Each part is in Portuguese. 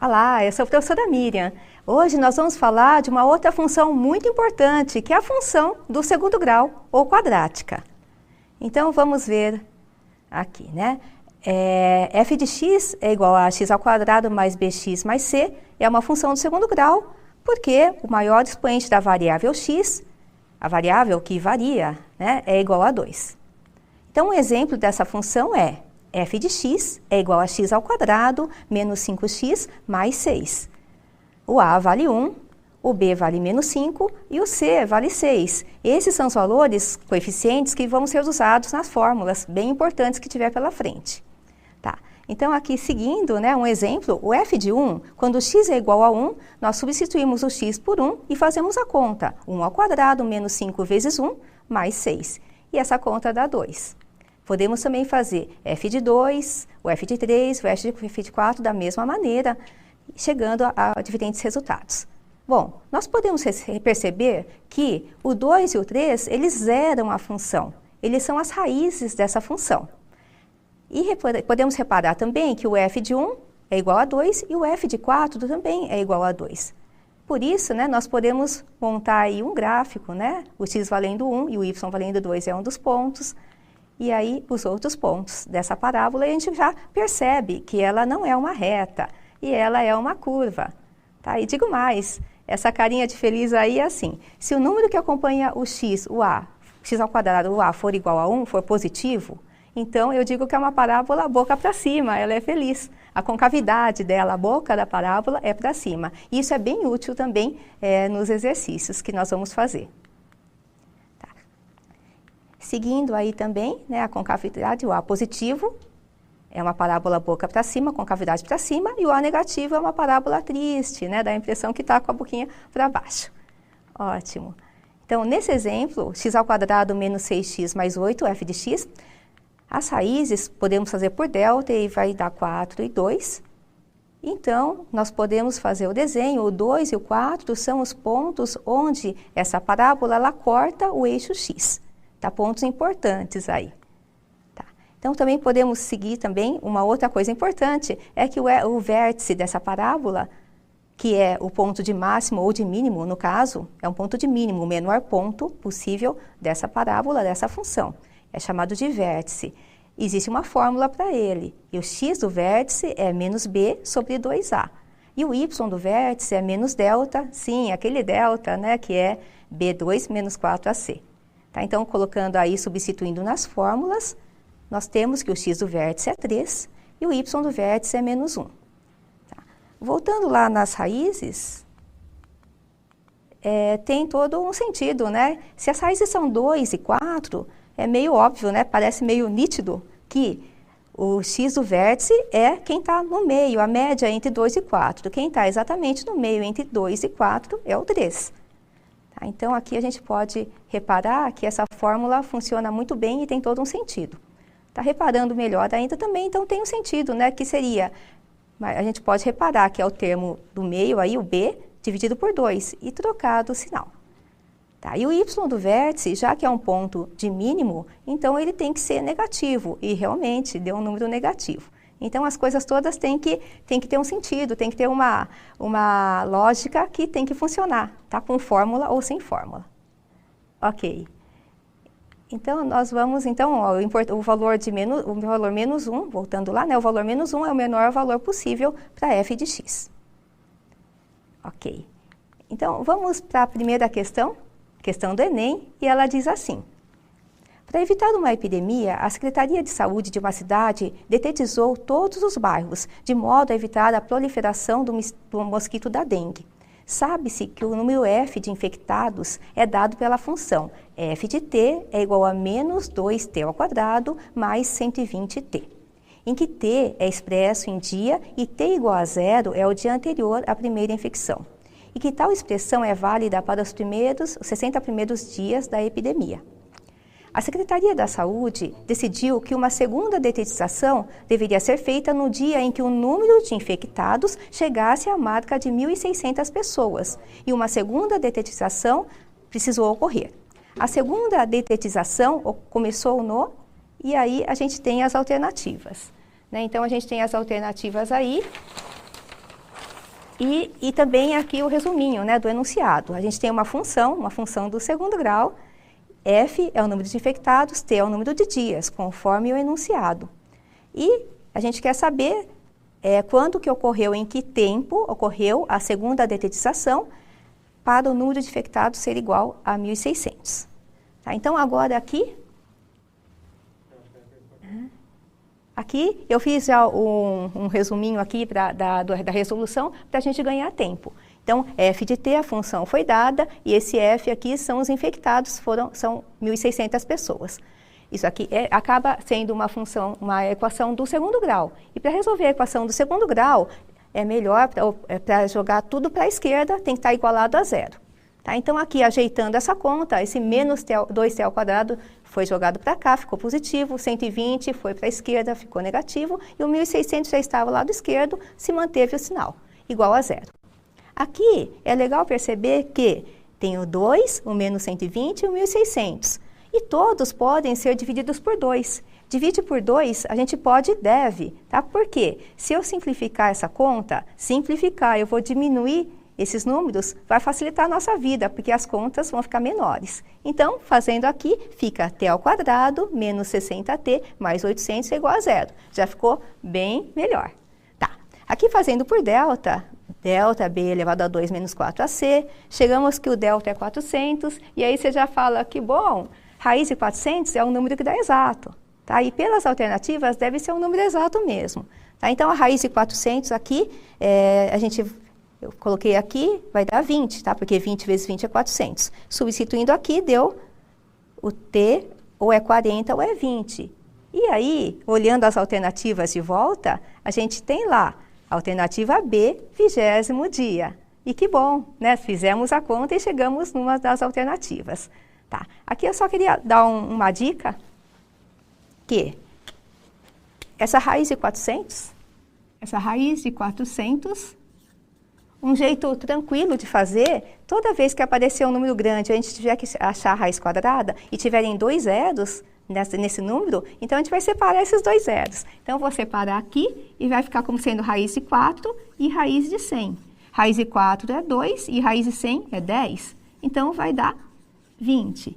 Olá, eu sou a professora Miriam. Hoje nós vamos falar de uma outra função muito importante, que é a função do segundo grau, ou quadrática. Então, vamos ver aqui, né? F de x é igual a x ao quadrado mais bx mais c, é uma função do segundo grau, porque o maior expoente da variável x, a variável que varia, né, é igual a 2. Então, um exemplo dessa função é f de x é igual a x ao quadrado menos 5x mais 6. O a vale 1, o b vale menos 5 e o c vale 6. Esses são os valores coeficientes que vão ser usados nas fórmulas bem importantes que tiver pela frente. Tá. Então, aqui seguindo, né, um exemplo, o f de 1, quando x é igual a 1, nós substituímos o x por 1 e fazemos a conta. 1 ao quadrado menos 5 vezes 1 mais 6. E essa conta dá 2. Podemos também fazer f de 2, o f de 3, o f de 4 da mesma maneira, chegando a diferentes resultados. Bom, nós podemos perceber que o 2 e o 3, eles zeram a função. Eles são as raízes dessa função. E podemos reparar também que o f de 1 é igual a 2 e o f de 4 também é igual a 2. Por isso, né, nós podemos montar aí um gráfico, né? O x valendo 1 e o y valendo 2 é um dos pontos. E aí, os outros pontos dessa parábola, a gente já percebe que ela não é uma reta, e ela é uma curva. Tá? E digo mais, essa carinha de feliz aí é assim, se o número que acompanha o x, o a, x ao quadrado, o a, for igual a 1, for positivo, então eu digo que é uma parábola boca para cima, ela é feliz. A concavidade dela, a boca da parábola, é para cima. E isso é bem útil também nos exercícios que nós vamos fazer. Seguindo aí também, né, a concavidade, o A positivo é uma parábola boca para cima, concavidade para cima, e o A negativo é uma parábola triste, né, dá a impressão que está com a boquinha para baixo. Ótimo. Então, nesse exemplo, x ao quadrado menos 6x mais 8, f de x, as raízes podemos fazer por delta e vai dar 4 e 2. Então, nós podemos fazer o desenho, o 2 e o 4 são os pontos onde essa parábola ela corta o eixo x. Tá, pontos importantes aí. Tá. Então, também podemos seguir também, uma outra coisa importante, é que o vértice dessa parábola, que é o ponto de máximo ou de mínimo, no caso, é um ponto de mínimo, o menor ponto possível dessa parábola, dessa função. É chamado de vértice. Existe uma fórmula para ele, e o x do vértice é menos b sobre 2a. E o y do vértice é menos delta, sim, aquele delta, né, que é b2 menos 4ac. Tá, então, colocando aí, substituindo nas fórmulas, nós temos que o x do vértice é 3 e o y do vértice é menos 1. Tá. Voltando lá nas raízes, tem todo um sentido, né? Se as raízes são 2 e 4, é meio óbvio, né? Parece meio nítido que o x do vértice é quem está no meio, a média entre 2 e 4. Quem está exatamente no meio entre 2 e 4 é o 3. Então, aqui a gente pode reparar que essa fórmula funciona muito bem e tem todo um sentido. Está reparando melhor ainda também, então tem um sentido, né? Que seria, a gente pode reparar que é o termo do meio aí, o b, dividido por 2 e trocado o sinal. Tá? E o y do vértice, já que é um ponto de mínimo, então ele tem que ser negativo, e realmente deu um número negativo. Então, as coisas todas têm que ter um sentido, tem que ter uma lógica que tem que funcionar, tá? Com fórmula ou sem fórmula. Ok. Então, nós vamos, o valor menos 1, voltando lá, né? O valor menos 1 é o menor valor possível para f de x. Ok. Então, vamos para a primeira questão do Enem, e ela diz assim. Para evitar uma epidemia, a Secretaria de Saúde de uma cidade detetizou todos os bairros, de modo a evitar a proliferação do mosquito da dengue. Sabe-se que o número f de infectados é dado pela função f de t é igual a menos 2t ao quadrado mais 120t, em que t é expresso em dia e t igual a 0 é o dia anterior à primeira infecção, e que tal expressão é válida para os 60 primeiros dias da epidemia. A Secretaria da Saúde decidiu que uma segunda detetização deveria ser feita no dia em que o número de infectados chegasse à marca de 1.600 pessoas, e uma segunda detetização precisou ocorrer. A segunda detetização começou e aí a gente tem as alternativas. Né? Então, a gente tem as alternativas aí. E também aqui o resuminho, né, do enunciado. A gente tem uma função do segundo grau. F é o número de infectados, T é o número de dias, conforme o enunciado. E a gente quer saber quando que ocorreu, em que tempo ocorreu a segunda detetização para o número de infectados ser igual a 1.600. Tá? Então, agora aqui eu fiz já um resuminho aqui da resolução para a gente ganhar tempo. Então, f de t, a função foi dada, e esse f aqui são os infectados, são 1.600 pessoas. Isso aqui acaba sendo uma equação do segundo grau. E para resolver a equação do segundo grau, é melhor, para jogar tudo para a esquerda, tem que estar igualado a zero. Tá? Então, aqui, ajeitando essa conta, esse menos 2t ao quadrado foi jogado para cá, ficou positivo, 120 foi para a esquerda, ficou negativo, e o 1.600 já estava ao lado esquerdo, se manteve o sinal, igual a zero. Aqui, é legal perceber que tem o 2, o menos 120 e o 1.600. E todos podem ser divididos por 2. Divide por 2, a gente pode e deve, tá? Por quê? Se eu simplificar essa conta, eu vou diminuir esses números, vai facilitar a nossa vida, porque as contas vão ficar menores. Então, fazendo aqui, fica t ao quadrado menos 60t mais 800 é igual a zero. Já ficou bem melhor. Tá. Aqui, fazendo por delta b elevado a 2 menos 4ac, chegamos que o delta é 400, e aí você já fala que, bom, raiz de 400 é um número que dá exato. Tá? E pelas alternativas, deve ser um número exato mesmo. Tá? Então, a raiz de 400 aqui, eu coloquei aqui, vai dar 20, tá? Porque 20 vezes 20 é 400. Substituindo aqui, deu o t, ou é 40 ou é 20. E aí, olhando as alternativas de volta, a gente tem lá, alternativa B, 20º dia. E que bom, né? Fizemos a conta e chegamos numa das alternativas. Tá. Aqui eu só queria dar uma dica, que essa raiz de 400, um jeito tranquilo de fazer, toda vez que aparecer um número grande, a gente tiver que achar a raiz quadrada e tiverem 2 zeros nesse número, então a gente vai separar esses 2 zeros. Então, eu vou separar aqui e vai ficar como sendo raiz de 4 e raiz de 100. Raiz de 4 é 2 e raiz de 100 é 10. Então, vai dar 20.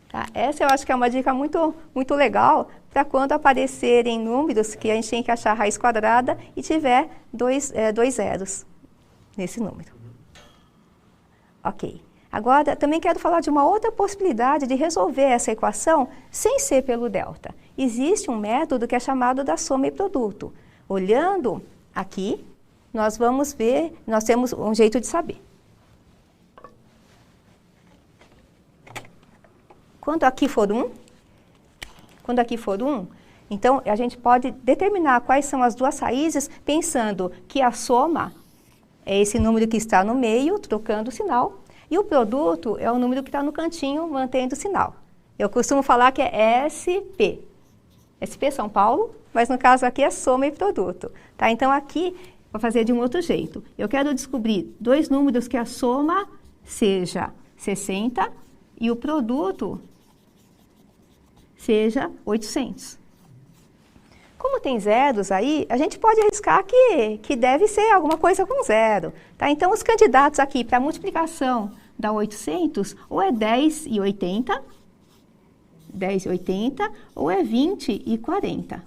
Tá? Essa eu acho que é uma dica muito, muito legal para quando aparecerem números que a gente tem que achar a raiz quadrada e tiver 2 zeros nesse número. Ok. Agora, também quero falar de uma outra possibilidade de resolver essa equação sem ser pelo delta. Existe um método que é chamado da soma e produto. Olhando aqui, nós vamos ver, nós temos um jeito de saber. Quando aqui for 1, então a gente pode determinar quais são as duas raízes, pensando que a soma é esse número que está no meio, trocando o sinal, e o produto é o número que está no cantinho, mantendo o sinal. Eu costumo falar que é SP. SP São Paulo, mas no caso aqui é soma e produto. Tá? Então aqui, vou fazer de um outro jeito. Eu quero descobrir 2 números que a soma seja 60 e o produto seja 800. Como tem zeros aí, a gente pode arriscar que deve ser alguma coisa com zero. Tá? Então, os candidatos aqui para multiplicação da 800, ou é 10 e 80, ou é 20 e 40.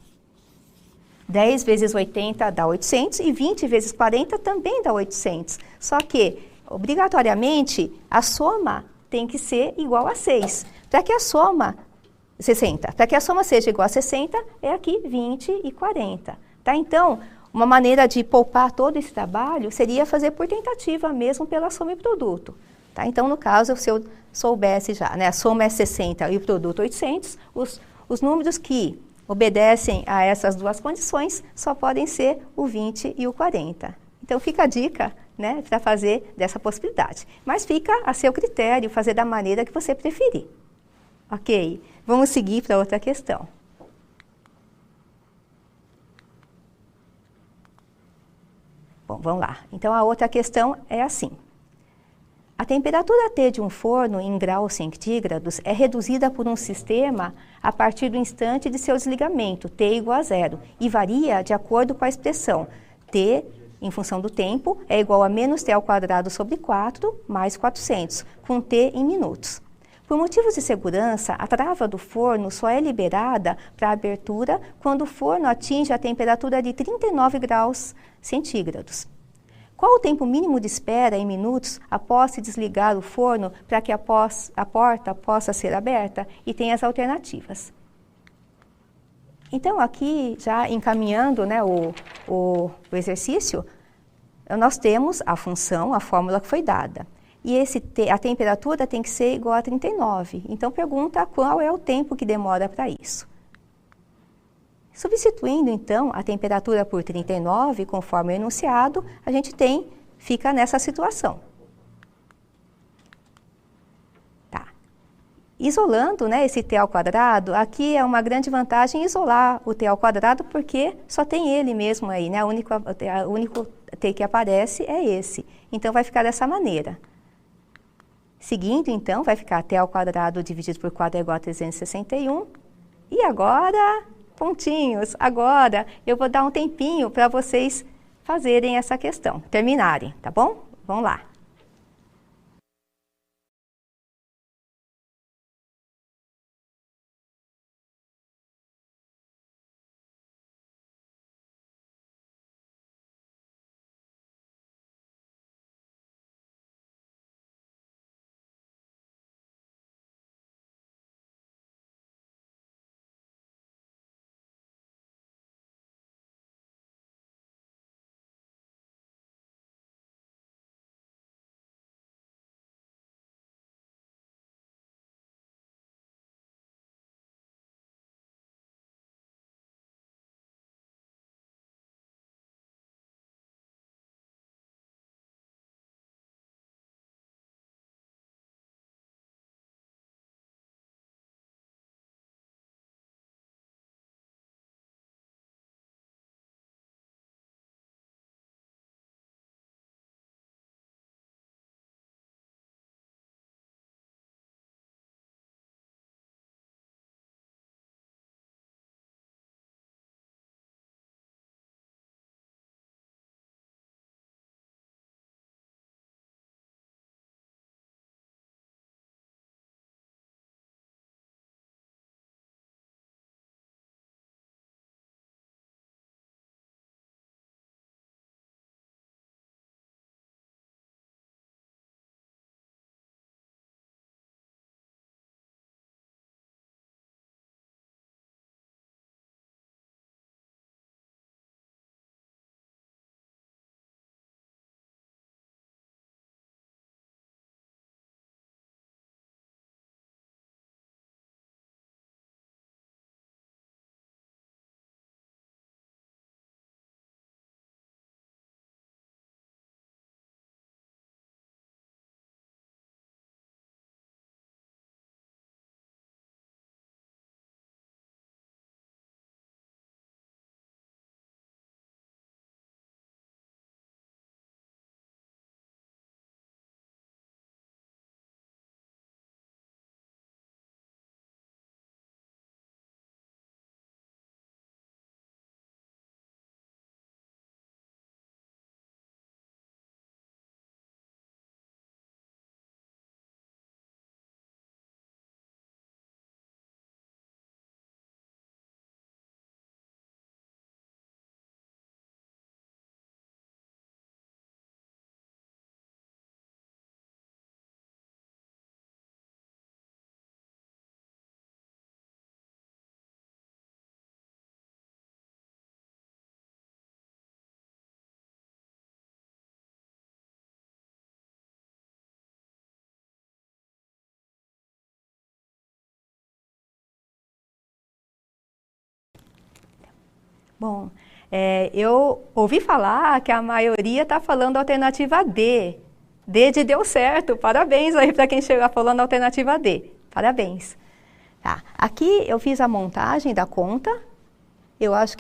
10 vezes 80 dá 800 e 20 vezes 40 também dá 800. Só que, obrigatoriamente, a soma tem que ser igual a 6. Para que a soma 60. Para que a soma seja igual a 60, é aqui 20 e 40. Tá? Então, uma maneira de poupar todo esse trabalho seria fazer por tentativa mesmo pela soma e produto. Tá? Então, no caso, se eu soubesse já, né, a soma é 60 e o produto 800, os números que obedecem a essas duas condições só podem ser o 20 e o 40. Então, fica a dica, né, para fazer dessa possibilidade. Mas fica a seu critério fazer da maneira que você preferir. Ok? Vamos seguir para outra questão. Bom, vamos lá. Então, a outra questão é assim. A temperatura T de um forno em graus centígrados é reduzida por um sistema a partir do instante de seu desligamento, T igual a zero, e varia de acordo com a expressão T em função do tempo, é igual a menos t ao quadrado sobre 4 mais 400, com t em minutos. Por motivos de segurança, a trava do forno só é liberada para abertura quando o forno atinge a temperatura de 39 graus centígrados. Qual o tempo mínimo de espera em minutos após se desligar o forno para que a porta possa ser aberta? E tem as alternativas. Então, aqui, já encaminhando, né, o exercício, nós temos a função, a fórmula que foi dada. E a temperatura tem que ser igual a 39. Então, pergunta qual é o tempo que demora para isso. Substituindo, então, a temperatura por 39, conforme o enunciado, a gente fica nessa situação. Tá. Isolando, né, esse t ao quadrado, aqui é uma grande vantagem isolar o t ao quadrado, porque só tem ele mesmo aí, né? O único t que aparece é esse. Então, vai ficar dessa maneira. Seguindo, então, vai ficar t ao quadrado dividido por 4 é igual a 361. E agora, pontinhos, agora eu vou dar um tempinho para vocês fazerem essa questão, terminarem, tá bom? Vamos lá. Bom, eu ouvi falar que a maioria está falando a alternativa D. D de deu certo. Parabéns aí para quem chegou falando a alternativa D. Parabéns. Tá. Aqui eu fiz a montagem da conta.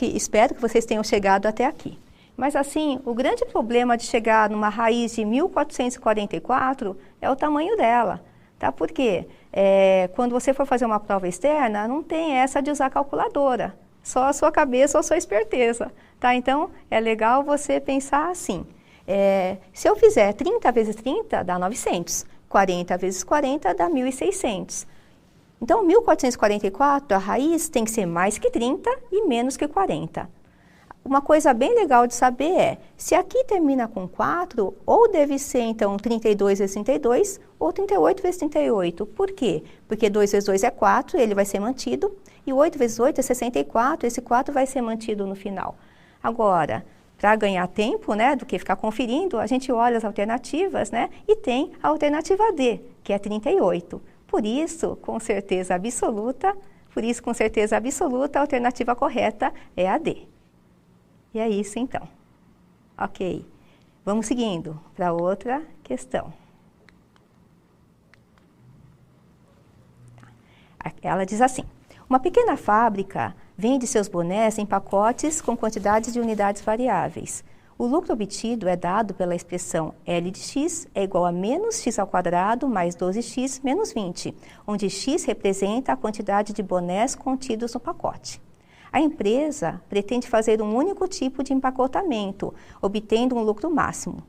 Espero que vocês tenham chegado até aqui. Mas assim, o grande problema de chegar numa raiz de 1444 é o tamanho dela. Tá? Por quê? Quando você for fazer uma prova externa, não tem essa de usar calculadora. só a sua cabeça ou a sua esperteza, tá? Então, é legal você pensar assim, se eu fizer 30 vezes 30, dá 900, 40 vezes 40 dá 1.600. Então, 1444, a raiz tem que ser mais que 30 e menos que 40. Uma coisa bem legal de saber é, se aqui termina com 4, ou deve ser, então, 32 vezes 32, ou 38 vezes 38. Por quê? Porque 2 vezes 2 é 4, ele vai ser mantido, e 8 vezes 8 é 64, esse 4 vai ser mantido no final. Agora, para ganhar tempo, né, do que ficar conferindo, a gente olha as alternativas, né, e tem a alternativa D, que é 38. Por isso, com certeza absoluta, a alternativa correta é a D. E é isso, então. Ok. Vamos seguindo para outra questão. Ela diz assim, uma pequena fábrica vende seus bonés em pacotes com quantidades de unidades variáveis. O lucro obtido é dado pela expressão L de x é igual a menos x ao quadrado mais 12x menos 20, onde x representa a quantidade de bonés contidos no pacote. A empresa pretende fazer um único tipo de empacotamento, obtendo um lucro máximo.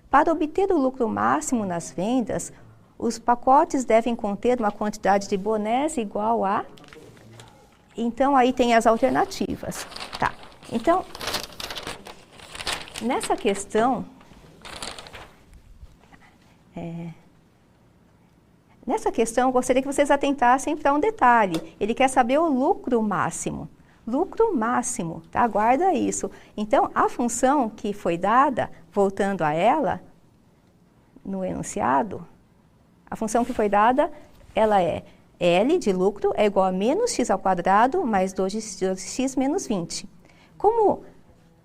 Para obter o lucro máximo nas vendas, os pacotes devem conter uma quantidade de bonés igual a... Então, aí tem as alternativas. Tá. Então, nessa questão... eu gostaria que vocês atentassem para um detalhe. Ele quer saber o lucro máximo. Lucro máximo, tá? Guarda isso. Então, a função que foi dada, voltando a ela, no enunciado, a função que foi dada, ela é L de lucro é igual a menos x ao quadrado mais 2x menos 20. Como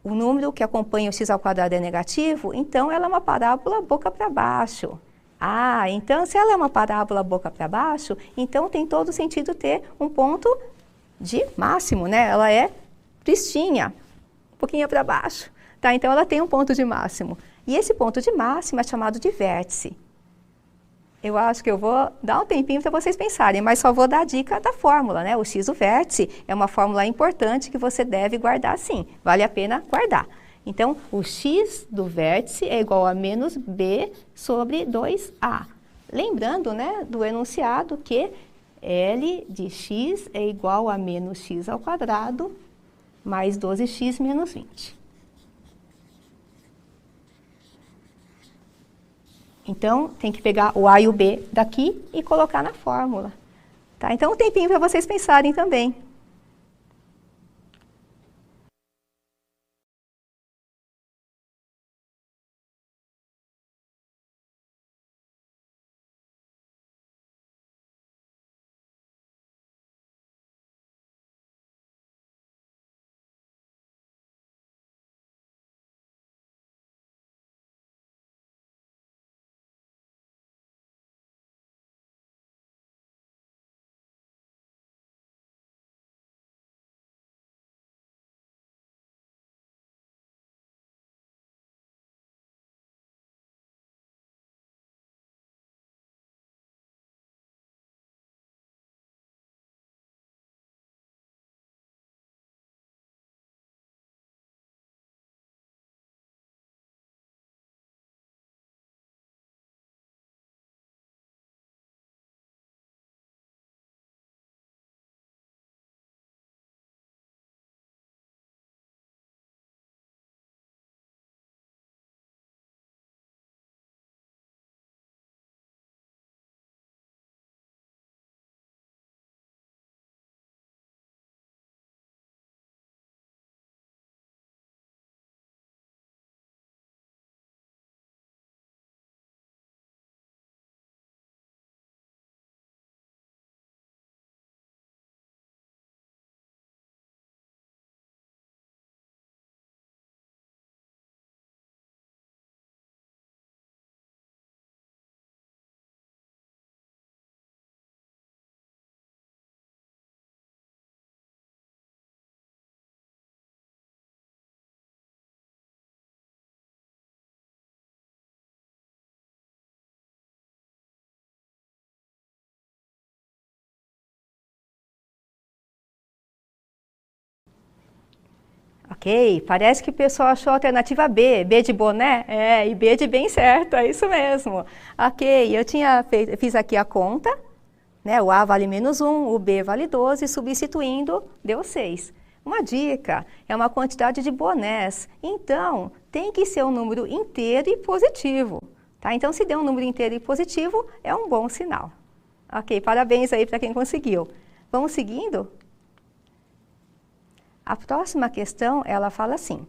o número que acompanha o x ao quadrado é negativo, então ela é uma parábola boca para baixo. Ah, então se ela é uma parábola boca para baixo, então tem todo sentido ter um ponto de máximo, né? Ela é pristinha, um pouquinho para baixo. Tá? Então, ela tem um ponto de máximo. E esse ponto de máximo é chamado de vértice. Eu acho que eu vou dar um tempinho para vocês pensarem, mas só vou dar a dica da fórmula, né? O x do vértice é uma fórmula importante que você deve guardar sim. Vale a pena guardar. Então, o x do vértice é igual a menos b sobre 2a. Lembrando, né, do enunciado que L de x é igual a menos x ao quadrado mais 12x menos 20. Então, tem que pegar o A e o B daqui e colocar na fórmula. Tá? Então, um tempinho para vocês pensarem também. Ok, parece que o pessoal achou a alternativa B, B de boné? E B de bem certo, é isso mesmo. Ok, eu fiz aqui a conta, né? O A vale -1, o B vale 12, substituindo, deu 6. Uma dica, é uma quantidade de bonés, então tem que ser um número inteiro e positivo. Tá? Então, se der um número inteiro e positivo, é um bom sinal. Ok, parabéns aí para quem conseguiu. Vamos seguindo? A próxima questão, ela fala assim: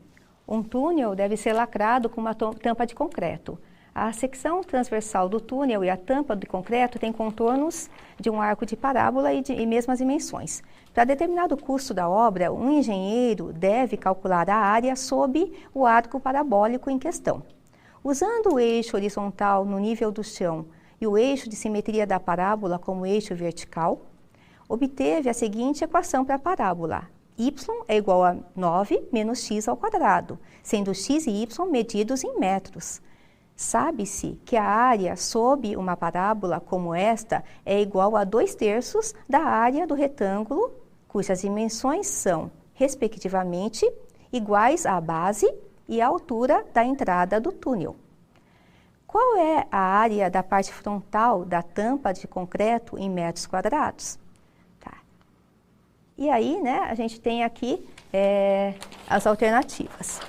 um túnel deve ser lacrado com uma tampa de concreto. A secção transversal do túnel e a tampa de concreto têm contornos de um arco de parábola e mesmas dimensões. Para determinado custo da obra, um engenheiro deve calcular a área sob o arco parabólico em questão. Usando o eixo horizontal no nível do chão e o eixo de simetria da parábola como eixo vertical, obteve a seguinte equação para a parábola: y é igual a 9 menos x ao quadrado, sendo x e y medidos em metros. Sabe-se que a área sob uma parábola como esta é igual a 2/3 da área do retângulo, cujas dimensões são, respectivamente, iguais à base e à altura da entrada do túnel. Qual é a área da parte frontal da tampa de concreto em metros quadrados? E aí, né, a gente tem aqui as alternativas.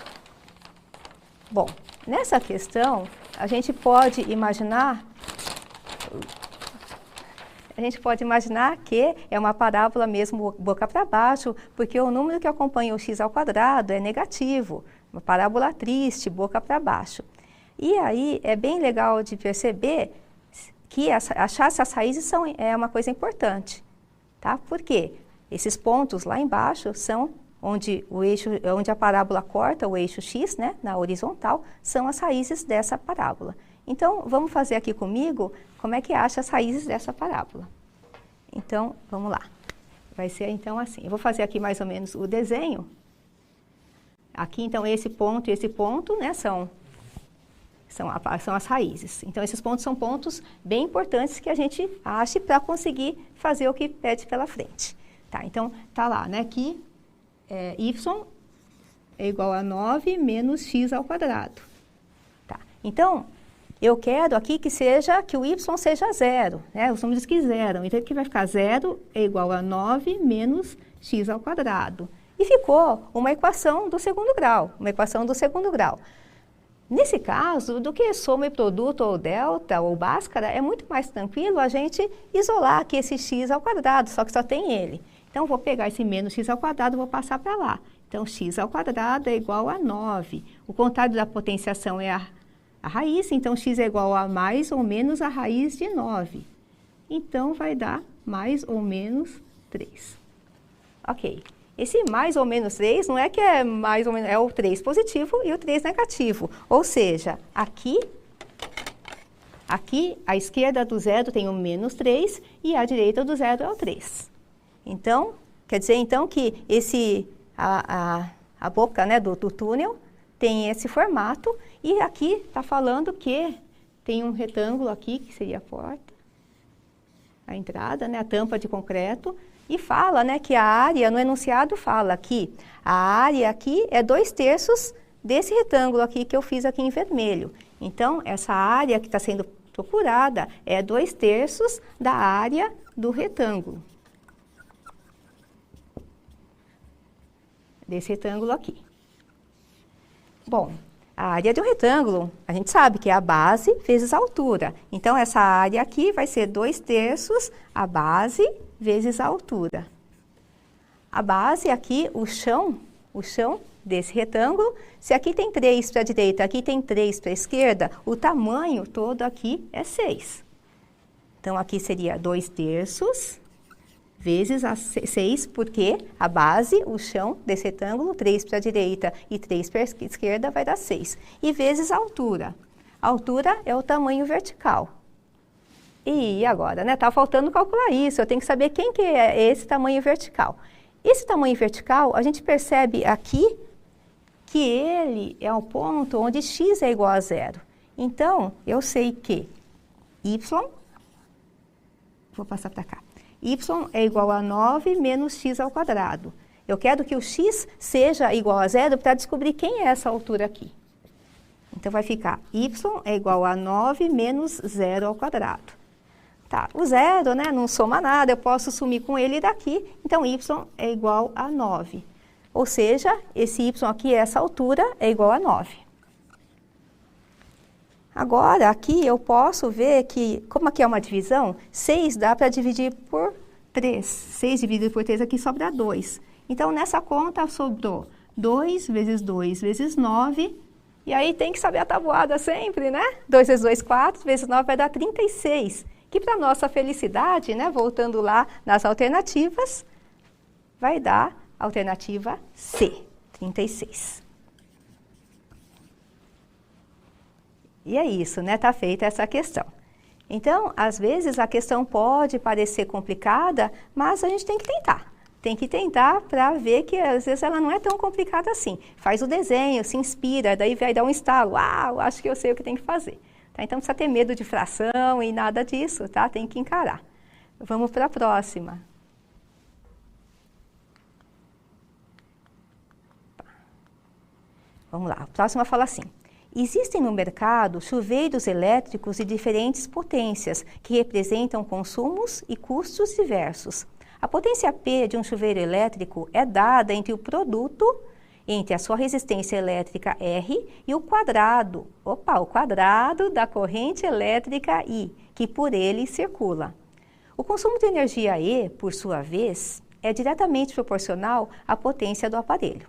Bom, nessa questão, a gente pode imaginar que é uma parábola mesmo boca para baixo, porque o número que acompanha o x ao quadrado é negativo, uma parábola triste, boca para baixo. E aí é bem legal de perceber que achar essas raízes é uma coisa importante, tá? Por quê? Esses pontos lá embaixo são onde a parábola corta o eixo x, né, na horizontal, são as raízes dessa parábola. Então, vamos fazer aqui comigo como é que acha as raízes dessa parábola. Então, vamos lá. Vai ser então assim. Eu vou fazer aqui mais ou menos o desenho. Aqui, então, esse ponto e esse ponto, né, são as raízes. Então, esses pontos são pontos bem importantes que a gente ache para conseguir fazer o que pede pela frente. Tá, então, tá lá, né, que y é igual a 9 menos x ao quadrado. Tá, então, eu quero aqui que o y seja 0, né, os números que zeram. Então, aqui vai ficar 0 é igual a 9 menos x ao quadrado. E ficou uma equação do segundo grau, Nesse caso, do que soma e produto ou delta ou bhaskara, é muito mais tranquilo a gente isolar aqui esse x ao quadrado, só que só tem ele. Então, vou pegar esse menos x ao quadrado e vou passar para lá. Então, x ao quadrado é igual a 9. O contrário da potenciação é a raiz, então x é igual a mais ou menos a raiz de 9. Então, vai dar mais ou menos 3. Ok. Esse mais ou menos 3 não é que é mais ou menos, é o 3 positivo e o 3 negativo. Ou seja, aqui à esquerda do zero tem o menos 3 e à direita do zero é o 3. Então, quer dizer então que a boca, né, do túnel tem esse formato e aqui está falando que tem um retângulo aqui, que seria a porta, a entrada, né, a tampa de concreto, e fala, né, que a área, no enunciado fala que a área aqui é 2/3 desse retângulo aqui que eu fiz aqui em vermelho. Então, essa área que está sendo procurada é 2/3 da área do retângulo. Desse retângulo aqui. Bom, a área de um retângulo, a gente sabe que é a base vezes a altura. Então, essa área aqui vai ser 2/3 a base vezes a altura. A base aqui, o chão desse retângulo, se aqui tem 3 para a direita, aqui tem 3 para a esquerda, o tamanho todo aqui é 6. Então, aqui seria 2/3 vezes a 6, porque a base, o chão desse retângulo, 3 para a direita e 3 para a esquerda, vai dar 6. E vezes a altura. A altura é o tamanho vertical. E agora, né? Tá faltando calcular isso. Eu tenho que saber quem que é esse tamanho vertical. Esse tamanho vertical, a gente percebe aqui que ele é um ponto onde x é igual a 0. Então, eu sei que y, vou passar para cá, y é igual a 9 menos x ao quadrado. Eu quero que o x seja igual a zero para descobrir quem é essa altura aqui. Então, vai ficar y é igual a 9 menos 0 ao quadrado. Tá, o zero, né, não soma nada, eu posso sumir com ele daqui, então y é igual a 9. Ou seja, esse y aqui, essa altura, é igual a 9. Agora, aqui eu posso ver que, como aqui é uma divisão, 6 dá para dividir por 3. 6 dividido por 3 aqui sobra 2. Então, nessa conta sobrou 2 vezes 2 vezes 9. E aí tem que saber a tabuada sempre, né? 2 vezes 2, 4, vezes 9 vai dar 36. Que para nossa felicidade, né, voltando lá nas alternativas, vai dar a alternativa C, 36. E é isso, né? Tá feita essa questão. Então, às vezes a questão pode parecer complicada, mas a gente tem que tentar. Tem que tentar para ver que às vezes ela não é tão complicada assim. Faz o desenho, se inspira, daí vai dar um estalo. Ah, eu acho que eu sei o que tem que fazer. Tá? Então, não precisa ter medo de fração e nada disso, tá? Tem que encarar. Vamos para a próxima. Vamos lá, a próxima fala assim. Existem no mercado chuveiros elétricos de diferentes potências, que representam consumos e custos diversos. A potência P de um chuveiro elétrico é dada entre o produto, entre a sua resistência elétrica R e o quadrado da corrente elétrica I, que por ele circula. O consumo de energia E, por sua vez, é diretamente proporcional à potência do aparelho.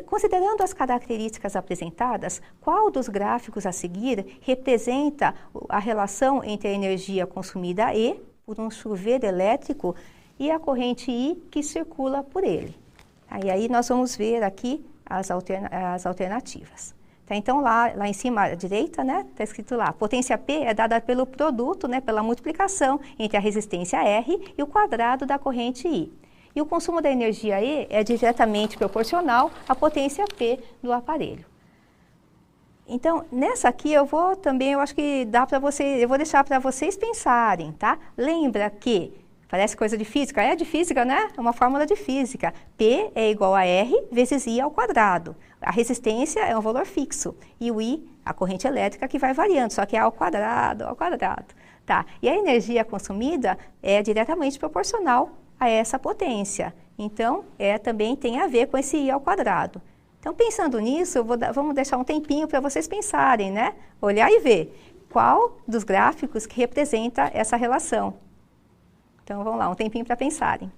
Considerando as características apresentadas, qual dos gráficos a seguir representa a relação entre a energia consumida E, por um chuveiro elétrico, e a corrente I que circula por ele? E aí nós vamos ver aqui as alternativas. Tá, então, lá em cima à direita, né, está escrito lá, a potência P é dada pelo produto, né, pela multiplicação entre a resistência R e o quadrado da corrente I. E o consumo da energia E é diretamente proporcional à potência P do aparelho. Então, nessa aqui eu acho que dá para eu vou deixar para vocês pensarem, tá? Lembra que, parece coisa de física, é de física, né? É uma fórmula de física. P é igual a R vezes I ao quadrado. A resistência é um valor fixo. E o I, a corrente elétrica, que vai variando, só que é ao quadrado, tá? E a energia consumida é diretamente proporcional a essa potência. Então, também tem a ver com esse I ao quadrado. Então, pensando nisso, vamos deixar um tempinho para vocês pensarem, né? Olhar e ver qual dos gráficos que representa essa relação. Então, vamos lá, um tempinho para pensarem.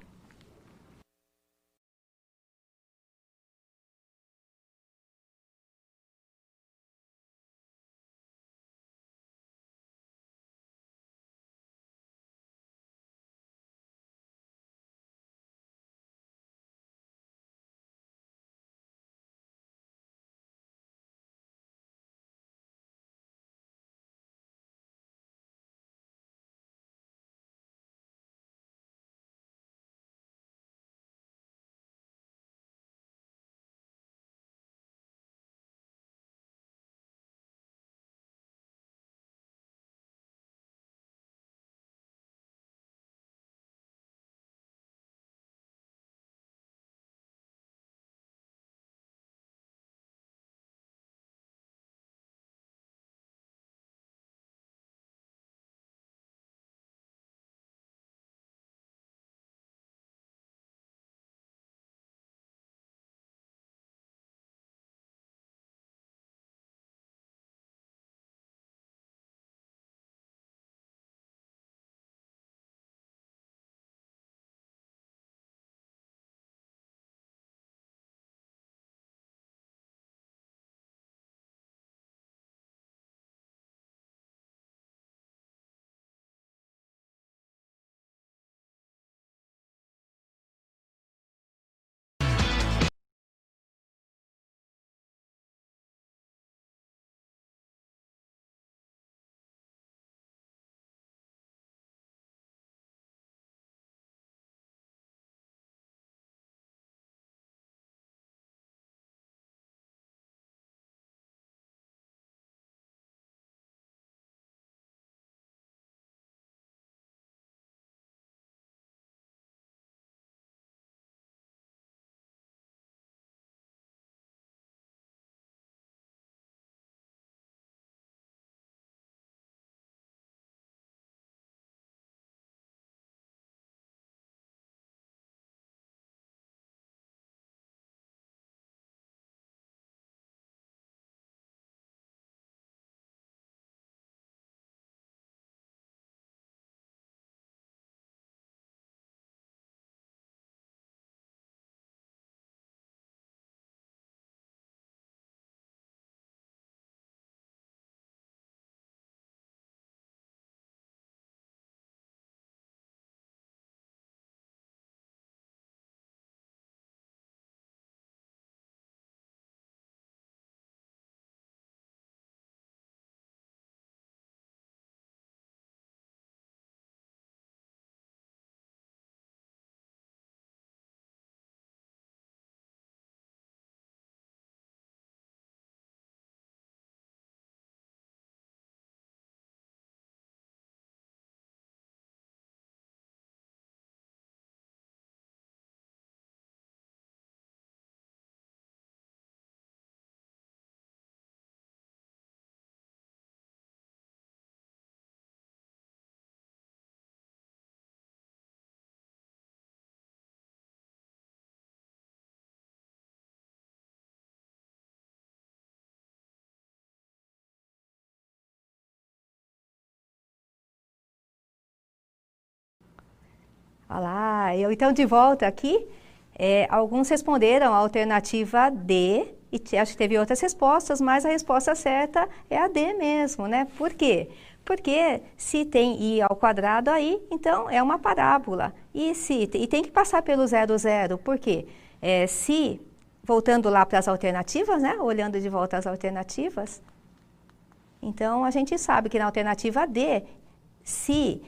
Olha lá, então de volta aqui, alguns responderam a alternativa D, e acho que teve outras respostas, mas a resposta certa é a D mesmo, né? Por quê? Porque se tem I ao quadrado aí, então é uma parábola. E tem que passar pelo 0, 0. Por quê? Voltando lá para as alternativas, né? Olhando de volta as alternativas, então a gente sabe que na alternativa D, se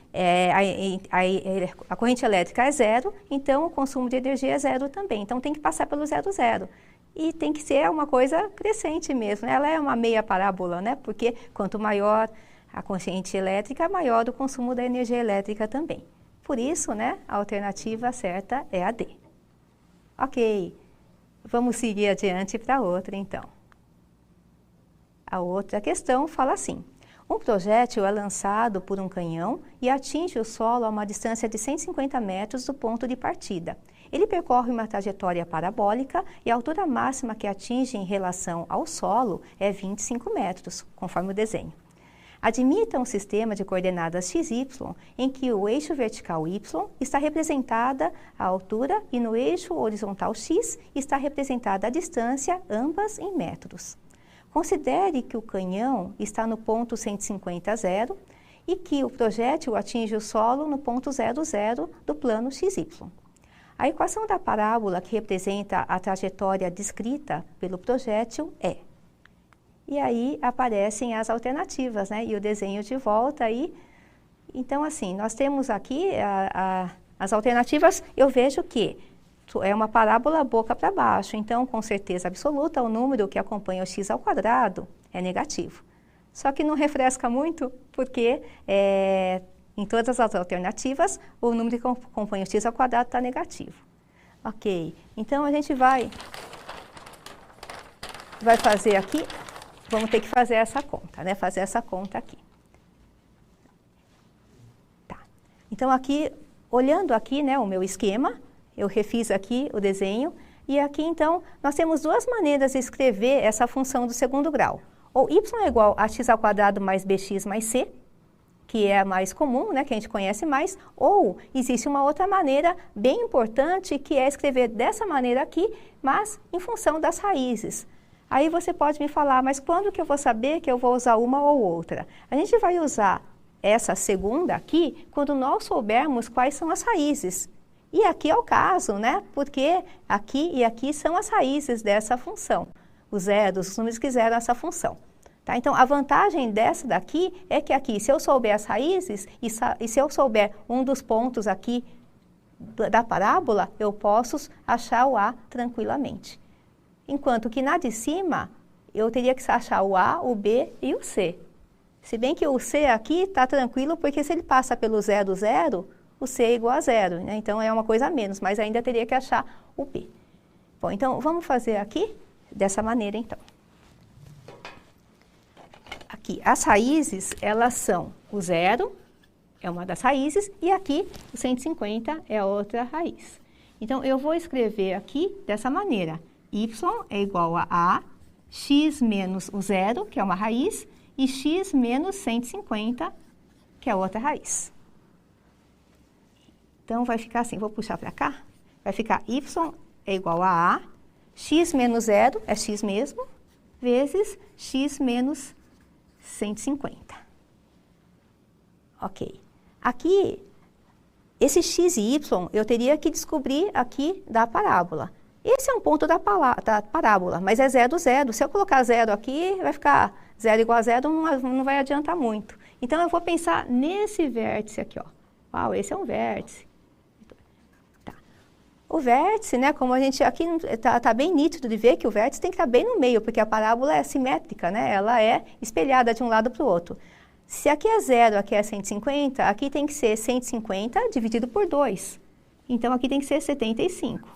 a corrente elétrica é 0, então o consumo de energia é 0 também. Então tem que passar pelo 0, 0. E tem que ser uma coisa crescente mesmo, né? Ela é uma meia parábola, né? Porque quanto maior a corrente elétrica, maior o consumo da energia elétrica também. Por isso, né, a alternativa certa é a D. Ok, vamos seguir adiante para outra, então. A outra questão fala assim: um projétil é lançado por um canhão e atinge o solo a uma distância de 150 metros do ponto de partida. Ele percorre uma trajetória parabólica e a altura máxima que atinge em relação ao solo é 25 metros, conforme o desenho. Admita um sistema de coordenadas XY em que o eixo vertical Y está representada a altura e no eixo horizontal X está representada a distância, ambas em metros. Considere que o canhão está no ponto 150, 0 e que o projétil atinge o solo no ponto 0, 0 do plano XY. A equação da parábola que representa a trajetória descrita pelo projétil é... E aí aparecem as alternativas, né? E o desenho de volta aí. Então, assim, nós temos aqui as alternativas. Eu vejo que é uma parábola boca para baixo. Então, com certeza absoluta, o número que acompanha o x ao quadrado é negativo. Só que não refresca muito, porque em todas as alternativas, o número que acompanha o x ao quadrado está negativo. Ok, então a gente vai fazer aqui... Vamos ter que fazer essa conta, né? Fazer essa conta aqui. Tá. Então, aqui, olhando aqui, né, o meu esquema, eu refiz aqui o desenho, e aqui, então, nós temos duas maneiras de escrever essa função do segundo grau. Ou y é igual a x ao quadrado mais bx mais c, que é a mais comum, né, que a gente conhece mais, ou existe uma outra maneira bem importante, que é escrever dessa maneira aqui, mas em função das raízes. Aí você pode me falar, mas quando que eu vou saber que eu vou usar uma ou outra? A gente vai usar essa segunda aqui quando nós soubermos quais são as raízes. E aqui é o caso, né? Porque aqui e aqui são as raízes dessa função. Os zeros, os números que zeram essa função. Tá? Então, a vantagem dessa daqui é que aqui, se eu souber as raízes e se eu souber um dos pontos aqui da parábola, eu posso achar o A tranquilamente. Enquanto que na de cima, eu teria que achar o A, o B e o C. Se bem que o C aqui está tranquilo, porque se ele passa pelo 0, 0, o C é igual a 0, né? Então é uma coisa a menos, mas ainda teria que achar o B. Bom, então vamos fazer aqui dessa maneira, então. Aqui, as raízes, elas são o 0, é uma das raízes, e aqui o 150 é a outra raiz. Então, eu vou escrever aqui dessa maneira. Y é igual a x menos o 0, que é uma raiz, e x menos 150, que é outra raiz. Então, vai ficar assim, vou puxar para cá, vai ficar y é igual a x menos 0, é x mesmo, vezes x menos 150. Ok. Aqui, esse x e y, eu teria que descobrir aqui da parábola. Esse é um ponto da parábola, mas é 0, 0. Se eu colocar 0 aqui, vai ficar 0 igual a 0, não vai adiantar muito. Então, eu vou pensar nesse vértice aqui, ó. Uau, esse é um vértice. Tá. O vértice, né, como a gente aqui tá bem nítido de ver que o vértice tem que estar bem no meio, porque a parábola é simétrica, né? Ela é espelhada de um lado para o outro. Se aqui é 0, aqui é 150, aqui tem que ser 150 dividido por 2. Então, aqui tem que ser 75.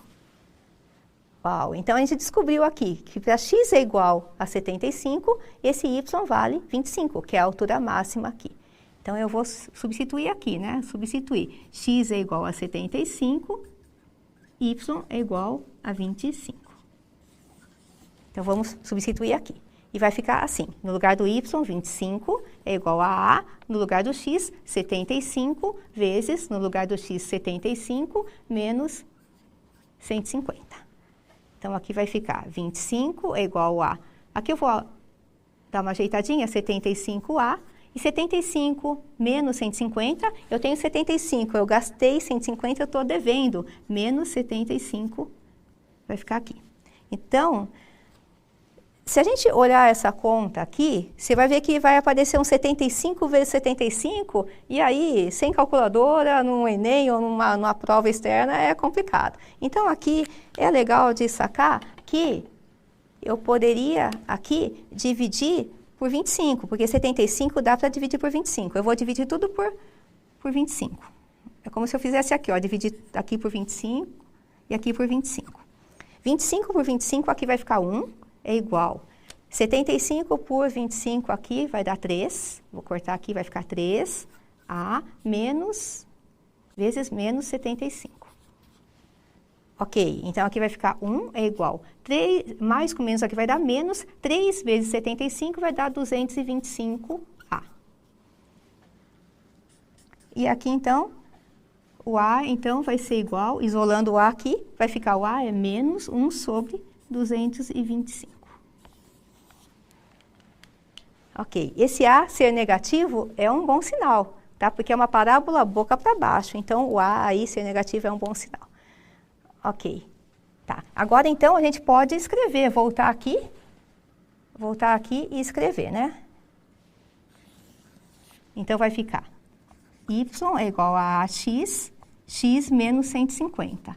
Uau, então a gente descobriu aqui que para x é igual a 75, esse y vale 25, que é a altura máxima aqui. Então, eu vou substituir aqui, né? Substituir. X é igual a 75, y é igual a 25. Então, vamos substituir aqui. E vai ficar assim, no lugar do y, 25 é igual a A, no lugar do x, 75, vezes, no lugar do x, 75, menos 150. Então, aqui vai ficar 25 é igual a... Aqui eu vou dar uma ajeitadinha, 75A, e 75 menos 150, eu tenho 75, eu gastei 150, eu estou devendo, menos 75 vai ficar aqui. Então, se a gente olhar essa conta aqui, você vai ver que vai aparecer um 75 vezes 75, e aí, sem calculadora, no Enem ou numa prova externa, é complicado. Então, aqui é legal de sacar que eu poderia aqui dividir por 25, porque 75 dá para dividir por 25. Eu vou dividir tudo por 25. É como se eu fizesse aqui, ó, dividir aqui por 25 e aqui por 25. 25 por 25 aqui vai ficar 1, é igual. 75 por 25 aqui vai dar 3. Vou cortar aqui, vai ficar 3A menos, vezes menos 75. Ok, então aqui vai ficar 1 é igual. 3, mais com menos aqui vai dar menos. 3 vezes 75 vai dar 225A. E aqui, então, o A, então, vai ser igual, isolando o A aqui, vai ficar o A é menos 1 sobre 225. Ok, esse A ser negativo é um bom sinal, tá? Porque é uma parábola boca para baixo, então o A aí ser negativo é um bom sinal. Ok, tá. Agora, então, a gente pode escrever, voltar aqui e escrever, né? Então, vai ficar y é igual a x, x menos 150.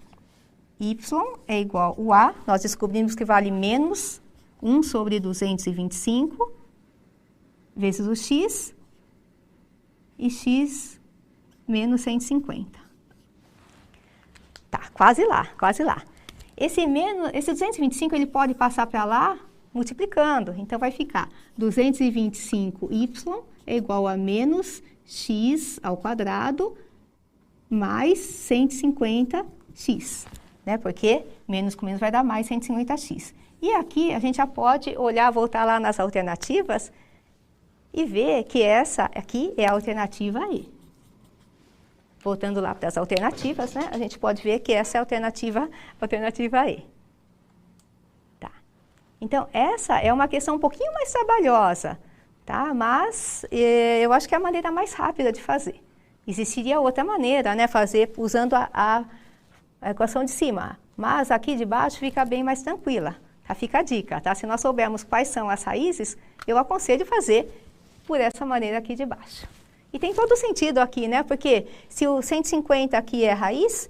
Y é igual o A, nós descobrimos que vale menos 1 sobre 225, vezes o x, e x menos 150. Tá, quase lá, quase lá. Esse 225, ele pode passar para lá multiplicando. Então, vai ficar 225y é igual a menos x ao quadrado mais 150x. Né? Porque menos com menos vai dar mais 150x. E aqui, a gente já pode olhar, voltar lá nas alternativas e ver que essa aqui é a alternativa E. Voltando lá para as alternativas, né? A gente pode ver que essa é a alternativa E. Tá. Então, essa é uma questão um pouquinho mais trabalhosa, tá? Mas eu acho que é a maneira mais rápida de fazer. Existiria outra maneira, né? Fazer usando a equação de cima. Mas aqui de baixo fica bem mais tranquila. Tá? Fica a dica, tá? Se nós soubermos quais são as raízes, eu aconselho fazer por essa maneira aqui de baixo. E tem todo sentido aqui, né? Porque se o 150 aqui é raiz,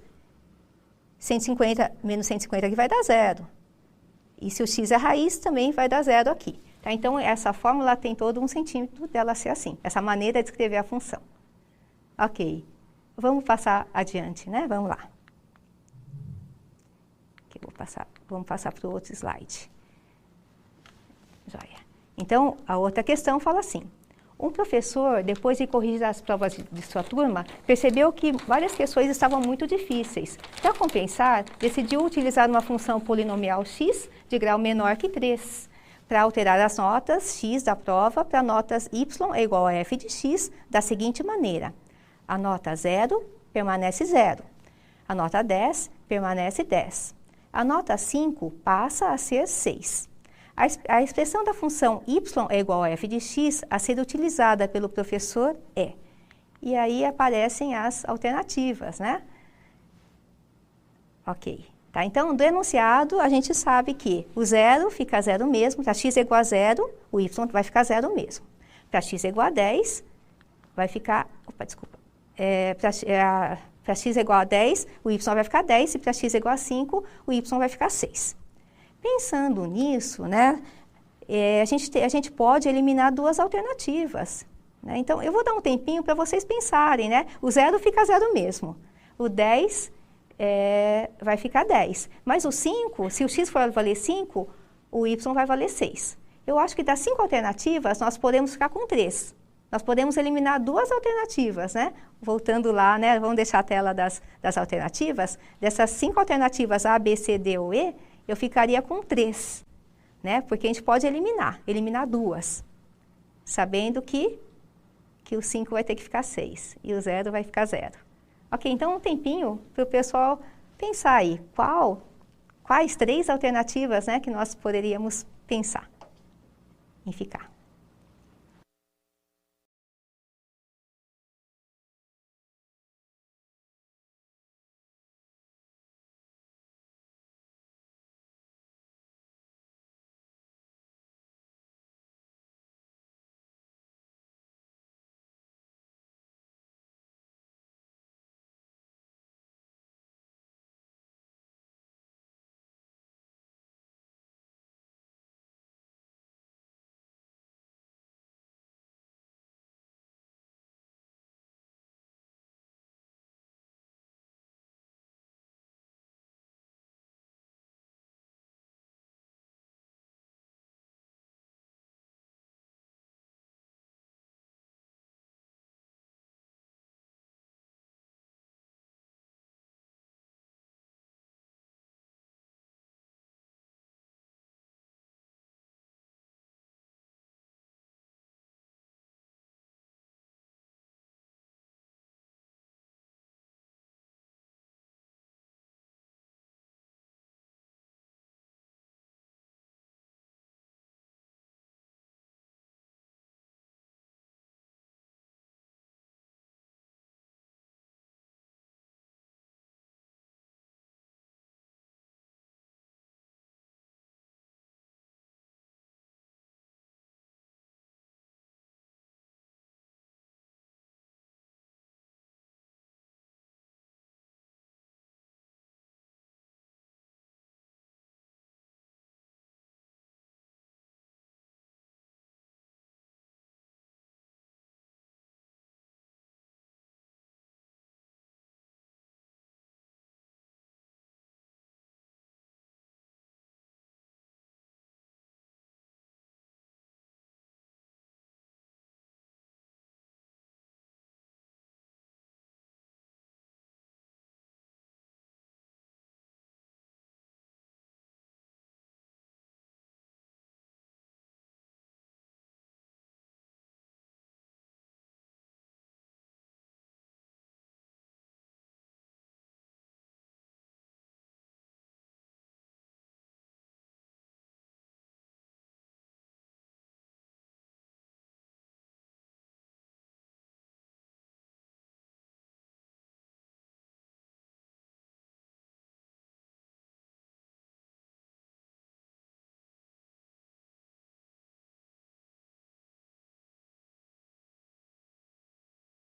150 menos 150 aqui vai dar 0. E se o x é raiz, também vai dar 0 aqui. Tá? Então, essa fórmula tem todo um sentido dela ser assim. Essa maneira de escrever a função. Ok. Vamos passar adiante, né? Vamos lá. Aqui, vamos passar para o outro slide. Joia. Então, a outra questão fala assim. Um professor, depois de corrigir as provas de sua turma, percebeu que várias questões estavam muito difíceis. Para compensar, decidiu utilizar uma função polinomial x de grau menor que 3, para alterar as notas x da prova para notas y é igual a f de x da seguinte maneira. A nota 0 permanece 0. A nota 10 permanece 10. A nota 5 passa a ser 6. A expressão da função y é igual a f de x a ser utilizada pelo professor é. E aí aparecem as alternativas, né? Ok. Tá? Então, do enunciado, a gente sabe que o 0 fica 0 mesmo. Para x é igual a 0, o y vai ficar 0 mesmo. Para x é igual a 10, vai ficar... Opa, desculpa. Para x é igual a 10, o y vai ficar 10. E para x é igual a 5, o y vai ficar 6. Pensando nisso, né, a gente pode eliminar duas alternativas. Né? Então, eu vou dar um tempinho para vocês pensarem. Né? O 0 fica 0 mesmo. O 10 vai ficar 10. Mas o 5, se o x for valer 5, o y vai valer 6. Eu acho que das 5 alternativas, nós podemos ficar com 3. Nós podemos eliminar duas alternativas, né? Voltando lá, né? Vamos deixar a tela das alternativas. Dessas 5 alternativas A, B, C, D ou E, eu ficaria com 3. né? Porque a gente pode eliminar duas, sabendo que o 5 vai ter que ficar 6 e o 0 vai ficar 0. Ok, então um tempinho para o pessoal pensar aí, quais 3 alternativas, né, que nós poderíamos pensar em ficar.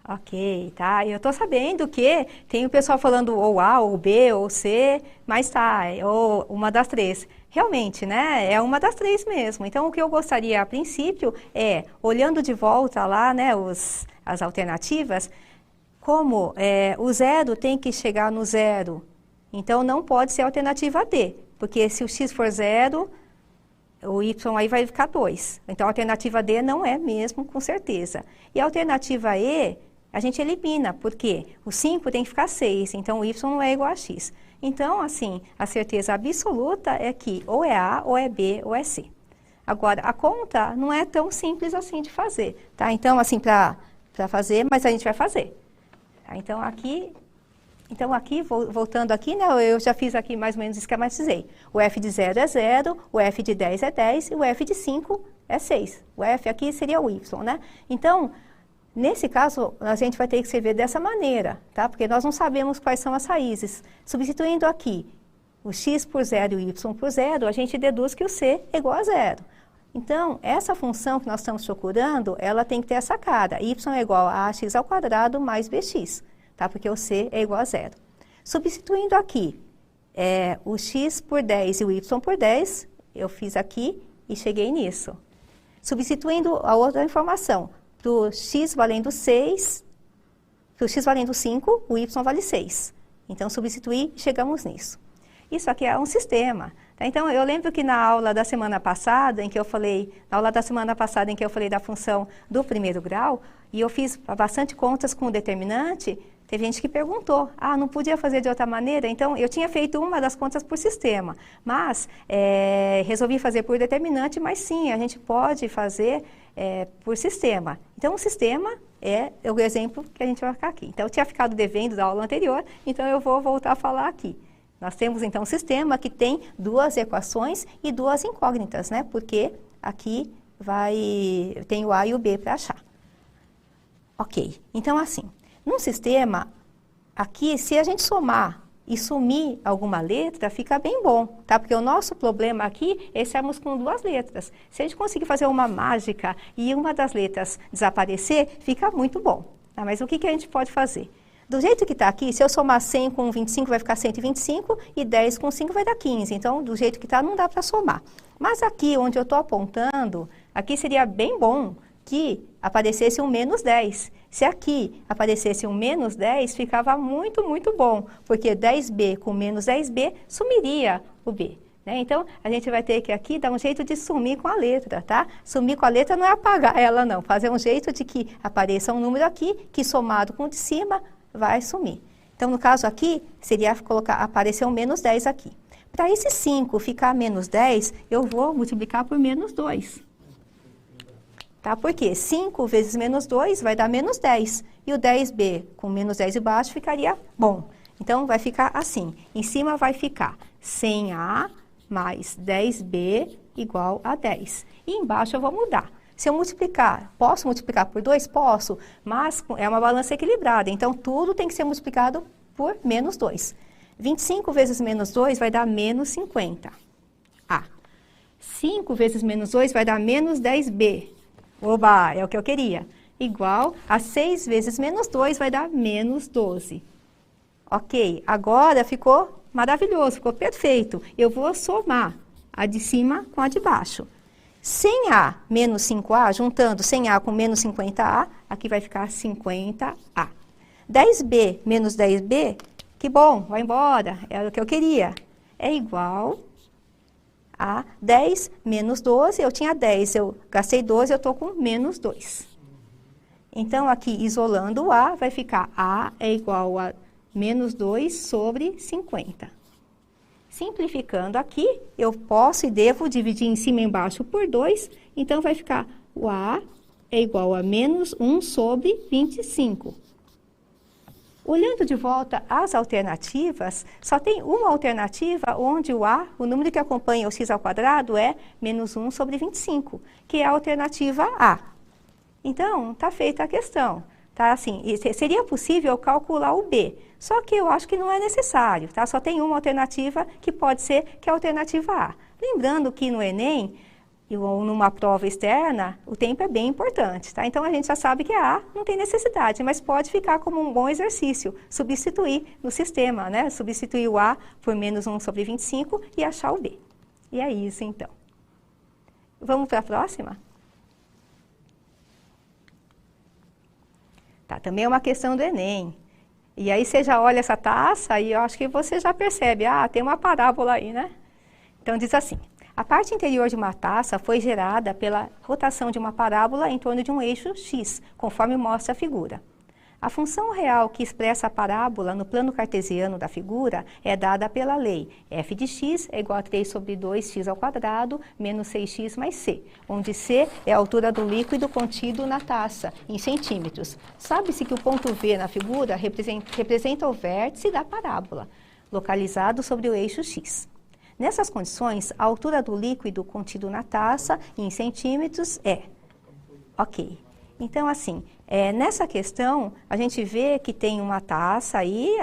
Ok, tá. Eu tô sabendo que tem o pessoal falando ou A, ou B, ou C, mas tá, ou uma das 3. Realmente, né, é uma das 3 mesmo. Então, o que eu gostaria, a princípio, é, olhando de volta lá, né, as alternativas, como o 0 tem que chegar no 0, então não pode ser a alternativa D, porque se o x for 0, o y aí vai ficar 2. Então, a alternativa D não é mesmo, com certeza. E a alternativa E, a gente elimina, porque o 5 tem que ficar 6, então o y não é igual a x. Então, assim, a certeza absoluta é que ou é A, ou é B, ou é C. Agora, a conta não é tão simples assim de fazer, tá? Então, assim, para fazer, mas a gente vai fazer. Tá? Então, aqui, voltando aqui, né, eu já fiz aqui mais ou menos, esquematizei. O f de 0 é 0, o f de 10 é 10 e o f de 5 é 6. O f aqui seria o y, né? Então, nesse caso, a gente vai ter que escrever dessa maneira, tá? Porque nós não sabemos quais são as raízes. Substituindo aqui o x por 0 e o y por 0, a gente deduz que o c é igual a 0. Então, essa função que nós estamos procurando, ela tem que ter essa cara. Y é igual a ax ao quadrado mais bx, tá? Porque o c é igual a 0. Substituindo aqui o x por 10 e o y por 10, eu fiz aqui e cheguei nisso. Substituindo a outra informação, para o x valendo 6, para o x valendo 5, o y vale 6. Então, substituir, chegamos nisso. Isso aqui é um sistema. Tá? Então, eu lembro que na aula da semana passada, em que eu falei da função do primeiro grau, e eu fiz bastante contas com o determinante, Teve gente que perguntou, não podia fazer de outra maneira? Então, eu tinha feito uma das contas por sistema, mas resolvi fazer por determinante, mas sim, a gente pode fazer por sistema. Então, o sistema é o exemplo que a gente vai ficar aqui. Então, eu tinha ficado devendo da aula anterior, então eu vou voltar a falar aqui. Nós temos, então, um sistema que tem duas equações e duas incógnitas, né? Porque aqui tem o A e o B para achar. Ok, então assim, num sistema, aqui, se a gente somar e sumir alguma letra, fica bem bom, tá? Porque o nosso problema aqui é estarmos com duas letras. Se a gente conseguir fazer uma mágica e uma das letras desaparecer, fica muito bom. Tá? Mas o que a gente pode fazer? Do jeito que está aqui, se eu somar 100 com 25, vai ficar 125, e 10 com 5 vai dar 15. Então, do jeito que está, não dá para somar. Mas aqui, onde eu estou apontando, aqui seria bem bom que aparecesse um menos 10. Se aqui aparecesse um menos 10, ficava muito, muito bom, porque 10b com menos 10b sumiria o b. Né? Então, a gente vai ter que aqui dar um jeito de sumir com a letra, tá? Sumir com a letra não é apagar ela, não. Fazer um jeito de que apareça um número aqui, que somado com o de cima, vai sumir. Então, no caso aqui, seria aparecer um menos 10 aqui. Para esse 5 ficar menos 10, eu vou multiplicar por menos 2. Tá? Porque 5 vezes menos 2 vai dar menos 10. E o 10b com menos 10 embaixo ficaria bom. Então, vai ficar assim. Em cima vai ficar 100a mais 10b igual a 10. E embaixo eu vou mudar. Se eu multiplicar, posso multiplicar por 2? Posso, mas é uma balança equilibrada. Então, tudo tem que ser multiplicado por menos 2. 25 vezes menos 2 vai dar menos 50. 5 vezes menos 2 vai dar menos 10b. Oba, é o que eu queria. Igual a 6 vezes menos 2 vai dar menos 12. Ok, agora ficou maravilhoso, ficou perfeito. Eu vou somar a de cima com a de baixo. 100a menos 5a, juntando 100a com menos 50a, aqui vai ficar 50a. 10b menos 10b, que bom, vai embora, era o que eu queria. É igual a 10 menos 12, eu tinha 10, eu gastei 12, eu estou com menos 2. Então, aqui, isolando o a, vai ficar a é igual a menos 2 sobre 50. Simplificando aqui, eu posso e devo dividir em cima e embaixo por 2, então vai ficar o a é igual a menos 1 sobre 25. Olhando de volta as alternativas, só tem uma alternativa onde o a, o número que acompanha o x ao quadrado, é menos 1 sobre 25, que é a alternativa A. Então, está feita a questão. Tá? Assim, seria possível calcular o B, só que eu acho que não é necessário. Tá? Só tem uma alternativa que pode ser que é a alternativa A. Lembrando que no Enem, ou numa prova externa, o tempo é bem importante, tá? Então, a gente já sabe que a A não tem necessidade, mas pode ficar como um bom exercício, substituir no sistema, né? Substituir o A por menos 1 sobre 25 e achar o B. E é isso, então. Vamos para a próxima? Tá, também é uma questão do Enem. E aí, você já olha essa taça e eu acho que você já percebe, tem uma parábola aí, né? Então, diz assim. A parte interior de uma taça foi gerada pela rotação de uma parábola em torno de um eixo x, conforme mostra a figura. A função real que expressa a parábola no plano cartesiano da figura é dada pela lei f de x é igual a 3 sobre 2x ao quadrado menos 6x mais c, onde c é a altura do líquido contido na taça, em centímetros. Sabe-se que o ponto V na figura representa o vértice da parábola, localizado sobre o eixo x. Nessas condições, a altura do líquido contido na taça, em centímetros, é. Ok. Então, assim, nessa questão, a gente vê que tem uma taça aí,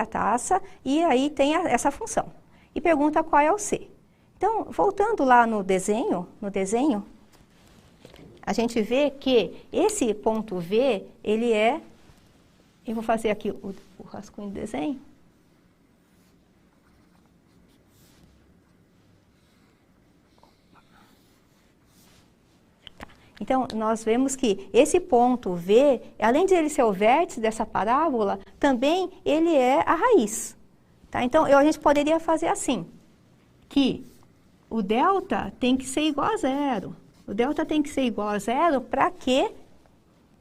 e aí tem essa função. E pergunta qual é o C. Então, voltando lá no desenho, a gente vê que esse ponto V, ele é... Eu vou fazer aqui o rascunho do desenho. Então, nós vemos que esse ponto V, além de ele ser o vértice dessa parábola, também ele é a raiz. Tá? Então, a gente poderia fazer assim, que o delta tem que ser igual a zero. O delta tem que ser igual a zero para que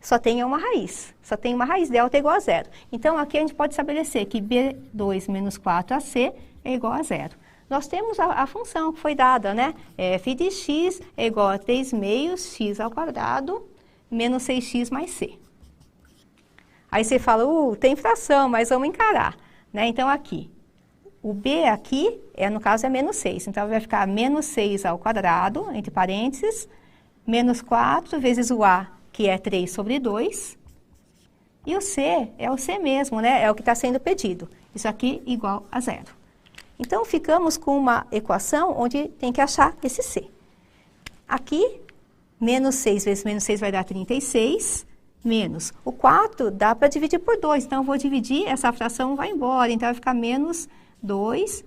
só tem uma raiz. Só tem uma raiz, delta é igual a zero. Então, aqui a gente pode estabelecer que B2 menos 4AC é igual a zero. Nós temos a função que foi dada, né? F de x é igual a 3 meios x ao quadrado menos 6x mais c. Aí você fala, tem fração, mas vamos encarar, né? Então, aqui, o b aqui, no caso, é menos 6. Então, vai ficar menos 6 ao quadrado, entre parênteses, menos 4 vezes o a, que é 3 sobre 2. E o c é o c mesmo, né? É o que está sendo pedido. Isso aqui igual a zero. Então, ficamos com uma equação onde tem que achar esse c. Aqui, menos 6 vezes menos 6 vai dar 36, menos o 4 dá para dividir por 2. Então, eu vou dividir, essa fração vai embora. Então, vai ficar menos 2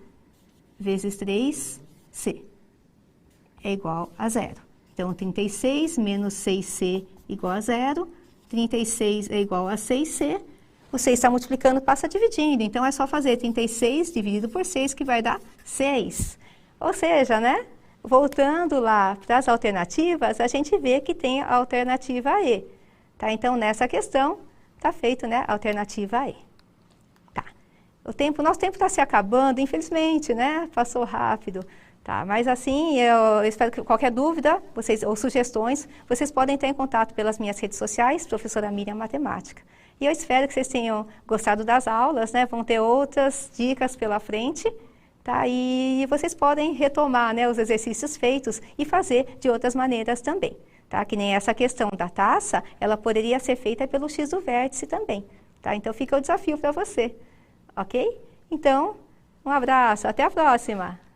vezes 3c é igual a zero. Então, 36 menos 6c igual a zero. 36 é igual a 6c. O 6 está multiplicando, passa dividindo. Então, é só fazer 36 dividido por 6, que vai dar 6. Ou seja, né? Voltando lá para as alternativas, a gente vê que tem a alternativa E. Tá? Então, nessa questão, está feito, né? A alternativa E. Tá. Nosso tempo está se acabando, infelizmente, né? Passou rápido. Tá? Mas assim, eu espero que qualquer dúvida ou sugestões, vocês podem entrar em contato pelas minhas redes sociais, professora Miriam Matemática. E eu espero que vocês tenham gostado das aulas, né? Vão ter outras dicas pela frente, tá? E vocês podem retomar, né, os exercícios feitos e fazer de outras maneiras também, tá? Que nem essa questão da taça, ela poderia ser feita pelo x do vértice também, tá? Então, fica o desafio para você, ok? Então, um abraço, até a próxima!